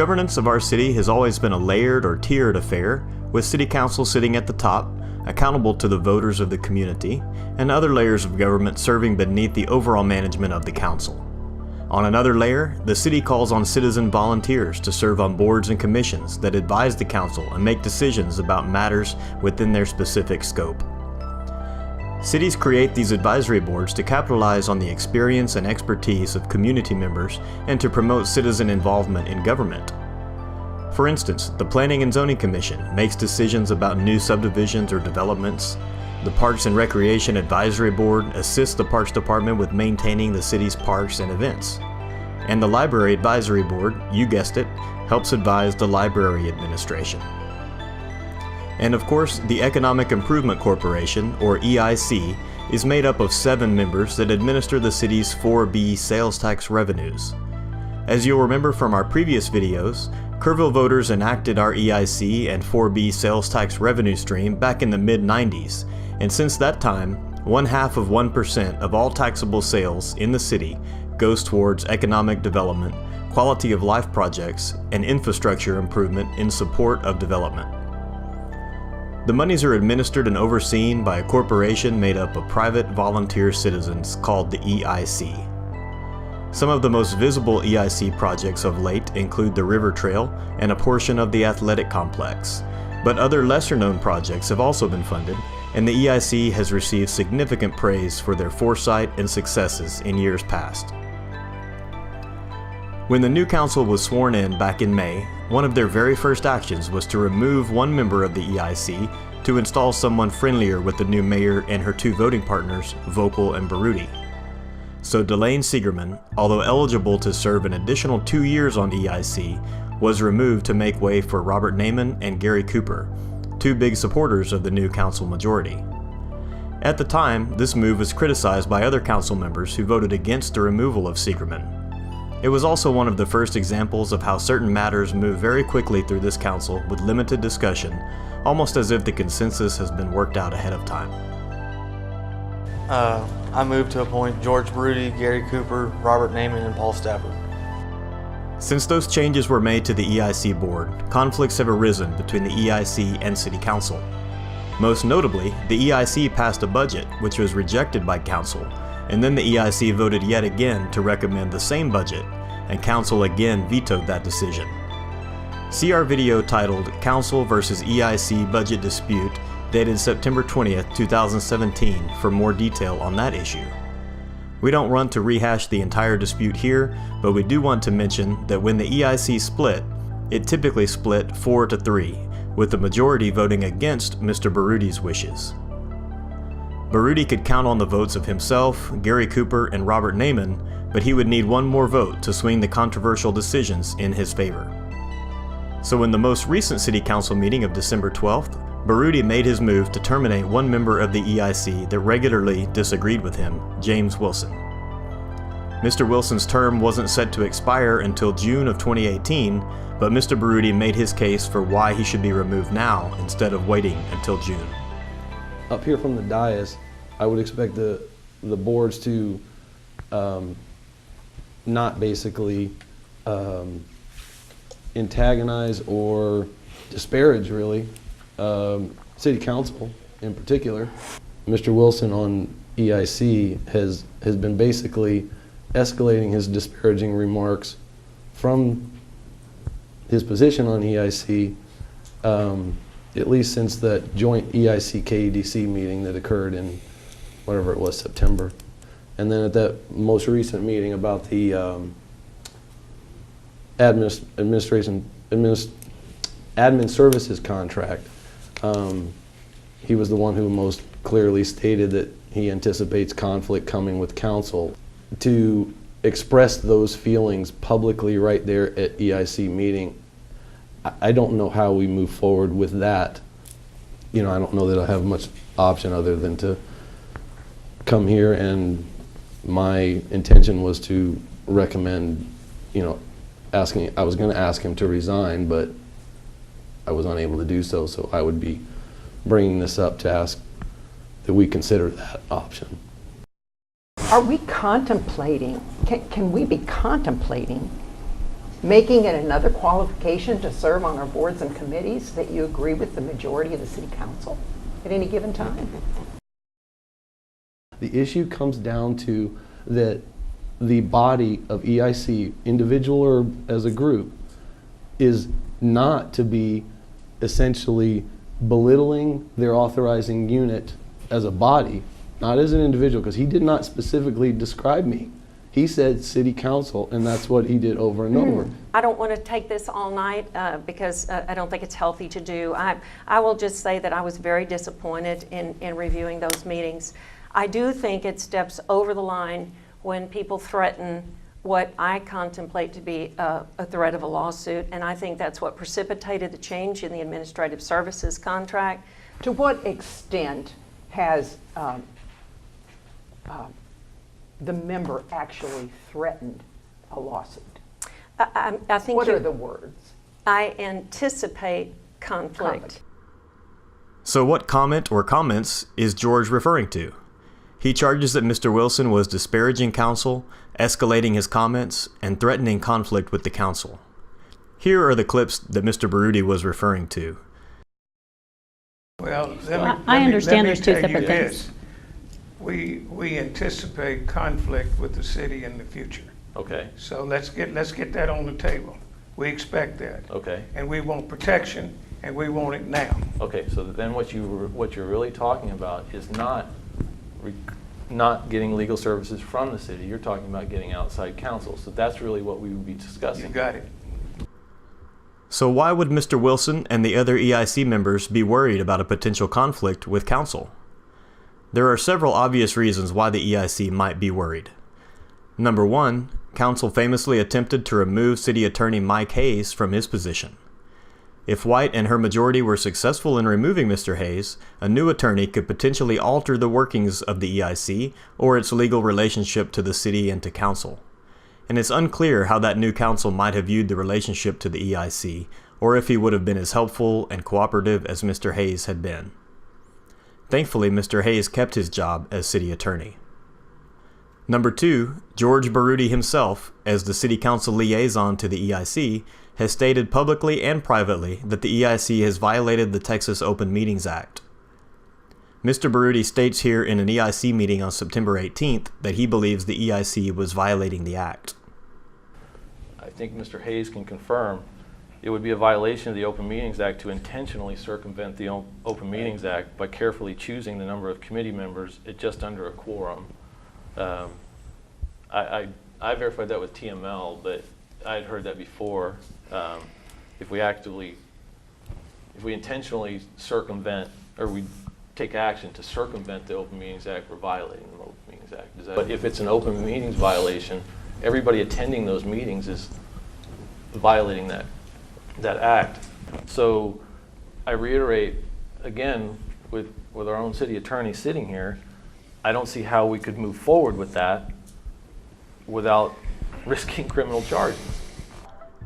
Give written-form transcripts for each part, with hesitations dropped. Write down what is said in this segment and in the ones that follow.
governance of our city has always been a layered or tiered affair, with City Council sitting at the top, accountable to the voters of the community, and other layers of government serving beneath the overall management of the council. On another layer, the city calls on citizen volunteers to serve on boards and commissions that advise the council and make decisions about matters within their specific scope. Cities create these advisory boards to capitalize on the experience and expertise of community members and to promote citizen involvement in government. For instance, the Planning and Zoning Commission makes decisions about new subdivisions or developments. The Parks and Recreation Advisory Board assists the Parks Department with maintaining the city's parks and events. And the Library Advisory Board, you guessed it, helps advise the library administration. And of course, the Economic Improvement Corporation, or EIC, is made up of 7 members that administer the city's 4B sales tax revenues. As you'll remember from our previous videos, Kerrville voters enacted our EIC and 4B sales tax revenue stream back in the mid-90s, and since that time, 0.5% of all taxable sales in the city goes towards economic development, quality of life projects, and infrastructure improvement in support of development. The monies are administered and overseen by a corporation made up of private volunteer citizens called the EIC. Some of the most visible EIC projects of late include the River Trail and a portion of the athletic complex, but other lesser-known projects have also been funded, and the EIC has received significant praise for their foresight and successes in years past. When the new council was sworn in back in May, one of their very first actions was to remove one member of the EIC to install someone friendlier with the new mayor and her 2 voting partners, Vocal and Baruti. So Delane Seegerman, although eligible to serve an additional 2 years on EIC, was removed to make way for Robert Naiman and Gary Cooper, 2 big supporters of the new council majority. At the time, this move was criticized by other council members who voted against the removal of Seegerman. It was also one of the first examples of how certain matters move very quickly through this council with limited discussion, almost as if the consensus has been worked out ahead of time. I moved to appoint George Baruti, Gary Cooper, Robert Naiman, and Paul Stafford. Since those changes were made to the EIC board, conflicts have arisen between the EIC and City Council. Most notably, the EIC passed a budget which was rejected by Council, and then the EIC voted yet again to recommend the same budget, and Council again vetoed that decision. See our video titled Council vs. EIC Budget Dispute, dated September 20th, 2017 for more detail on that issue. We don't want to rehash the entire dispute here, but we do want to mention that when the EIC split, it typically split 4-3, with the majority voting against Mr. Baruti's wishes. Baruti could count on the votes of himself, Gary Cooper, and Robert Naiman, but he would need one more vote to swing the controversial decisions in his favor. So in the most recent City Council meeting of December 12th, Baruti made his move to terminate one member of the EIC that regularly disagreed with him, James Wilson. Mr. Wilson's term wasn't set to expire until June of 2018, but Mr. Baruti made his case for why he should be removed now instead of waiting until June. Up here from the dais, I would expect the boards to not basically antagonize or disparage, really, City Council in particular. Mr. Wilson on EIC has been basically escalating his disparaging remarks from his position on EIC, at least since that joint EIC-KEDC meeting that occurred in whatever it was, September. And then at that most recent meeting about the admin services contract, he was the one who most clearly stated that he anticipates conflict coming with council. To express those feelings publicly right there at EIC meeting, I don't know how we move forward with that. You know, I don't know that I have much option other than to come here, and my intention was to recommend, you know, I was going to ask him to resign, but I was unable to do so, so I would be bringing this up to ask that we consider that option. Are we contemplating, can we be contemplating making it another qualification to serve on our boards and committees that you agree with the majority of the city council at any given time? The issue comes down to that the body of EIC, individual or as a group, is not to be essentially belittling their authorizing unit as a body, not as an individual, because he did not specifically describe me. He said city council, and that's what he did over and over. I don't want to take this all night because I don't think it's healthy to do. I will just say that I was very disappointed in reviewing those meetings. I do think it steps over the line when people threaten what I contemplate to be a threat of a lawsuit, and I think that's what precipitated the change in the administrative services contract. To what extent has the member actually threatened a lawsuit? I think what are the words? I anticipate conflict. So what comment or comments is George referring to? He charges that Mr. Wilson was disparaging council, escalating his comments, and threatening conflict with the council. Here are the clips that Mr. Baruti was referring to. Well, I understand there's two separate things. We anticipate conflict with the city in the future. Okay. So let's get that on the table. We expect that. Okay. And we want protection, and we want it now. Okay. So then what you're really talking about is not getting legal services from the city. You're talking about getting outside counsel. So that's really what we would be discussing. You got it. So why would Mr. Wilson and the other EIC members be worried about a potential conflict with council? There are several obvious reasons why the EIC might be worried. Number one, council famously attempted to remove City Attorney Mike Hayes from his position. If White and her majority were successful in removing Mr. Hayes, a new attorney could potentially alter the workings of the EIC or its legal relationship to the city and to council. And it's unclear how that new counsel might have viewed the relationship to the EIC, or if he would have been as helpful and cooperative as Mr. Hayes had been. Thankfully, Mr. Hayes kept his job as city attorney. Number two, George Baruti himself, as the city council liaison to the EIC, has stated publicly and privately that the EIC has violated the Texas Open Meetings Act. Mr. Baruti states here in an EIC meeting on September 18th that he believes the EIC was violating the act. I think Mr. Hayes can confirm it would be a violation of the Open Meetings Act to intentionally circumvent the Open Meetings Act by carefully choosing the number of committee members at just under a quorum. I verified that with TML, but I had heard that before. If we intentionally circumvent, or we take action to circumvent the Open Meetings Act, we're violating the Open Meetings Act. But if it's an open meetings violation, everybody attending those meetings is violating that act. So I reiterate again, with our own city attorney sitting here, I don't see how we could move forward with that without risking criminal charges.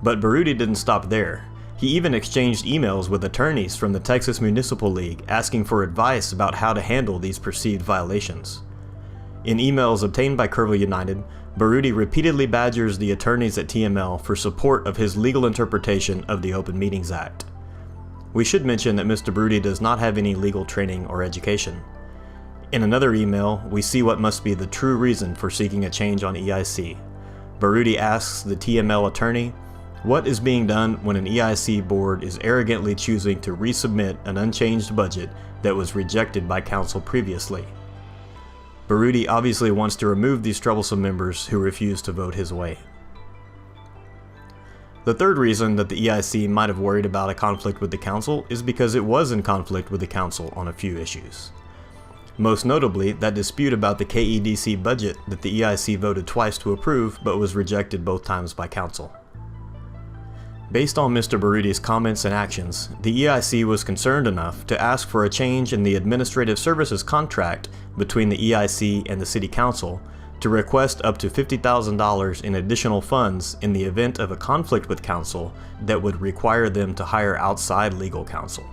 But Baruti didn't stop there. He even exchanged emails with attorneys from the Texas Municipal League asking for advice about how to handle these perceived violations. In emails obtained by Kerrville United, Baruti repeatedly badgers the attorneys at TML for support of his legal interpretation of the Open Meetings Act. We should mention that Mr. Baruti does not have any legal training or education. In another email, we see what must be the true reason for seeking a change on EIC. Baruti asks the TML attorney, what is being done when an EIC board is arrogantly choosing to resubmit an unchanged budget that was rejected by council previously? Baruti obviously wants to remove these troublesome members who refuse to vote his way. The third reason that the EIC might have worried about a conflict with the council is because it was in conflict with the council on a few issues. Most notably, that dispute about the KEDC budget that the EIC voted twice to approve but was rejected both times by council. Based on Mr. Baruti's comments and actions, the EIC was concerned enough to ask for a change in the administrative services contract between the EIC and the City Council to request up to $50,000 in additional funds in the event of a conflict with Council that would require them to hire outside legal counsel.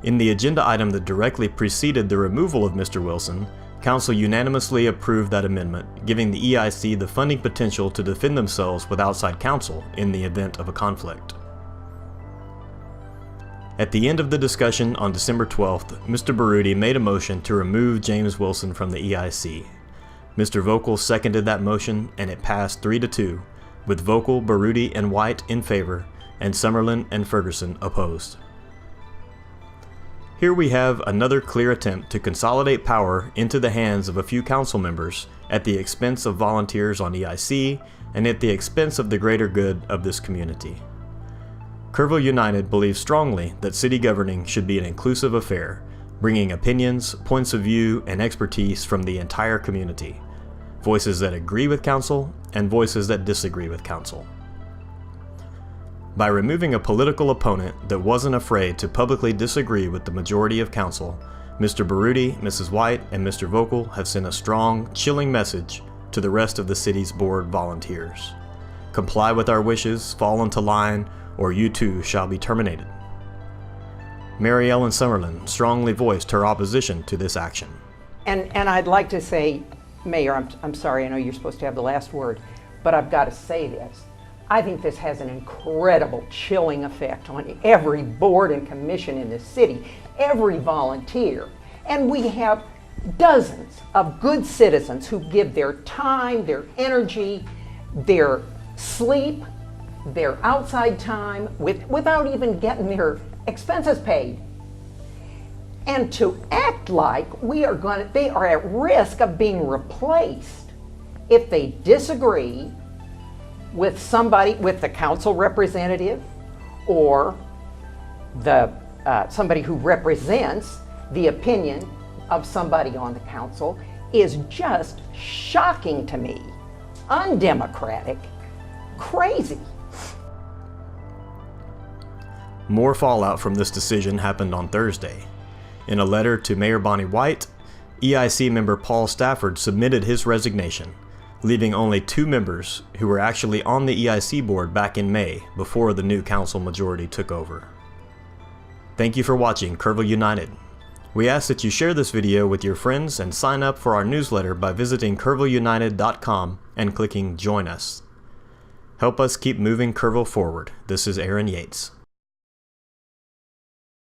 In the agenda item that directly preceded the removal of Mr. Wilson, Council unanimously approved that amendment, giving the EIC the funding potential to defend themselves with outside counsel in the event of a conflict. At the end of the discussion on December 12th, Mr. Baruti made a motion to remove James Wilson from the EIC. Mr. Vogel seconded that motion, and it passed 3-2, with Vogel, Baruti, and White in favor, and Summerlin and Ferguson opposed. Here we have another clear attempt to consolidate power into the hands of a few council members at the expense of volunteers on EIC and at the expense of the greater good of this community. Kerrville United believes strongly that city governing should be an inclusive affair, bringing opinions, points of view, and expertise from the entire community, voices that agree with council and voices that disagree with council. By removing a political opponent that wasn't afraid to publicly disagree with the majority of council, Mr. Baruti, Mrs. White, and Mr. Vogel have sent a strong, chilling message to the rest of the city's board volunteers. Comply with our wishes, fall into line, or you too shall be terminated. Mary Ellen Summerlin strongly voiced her opposition to this action. And I'd like to say, Mayor, I'm sorry, I know you're supposed to have the last word, but I've got to say this. I think this has an incredible chilling effect on every board and commission in the city, every volunteer. And we have dozens of good citizens who give their time, their energy, their sleep, their outside time without even getting their expenses paid. And to act like they are at risk of being replaced if they disagree with somebody, with the council representative or somebody who represents the opinion of somebody on the council, is just shocking to me, undemocratic, crazy. More fallout from this decision happened on Thursday. In a letter to Mayor Bonnie White, EIC member Paul Stafford submitted his resignation, leaving only 2 members who were actually on the EIC board back in May before the new council majority took over. Thank you for watching Kerrville United. We ask that you share this video with your friends and sign up for our newsletter by visiting kerrvilleunited.com and clicking Join Us. Help us keep moving Kerrville forward. This is Aaron Yates.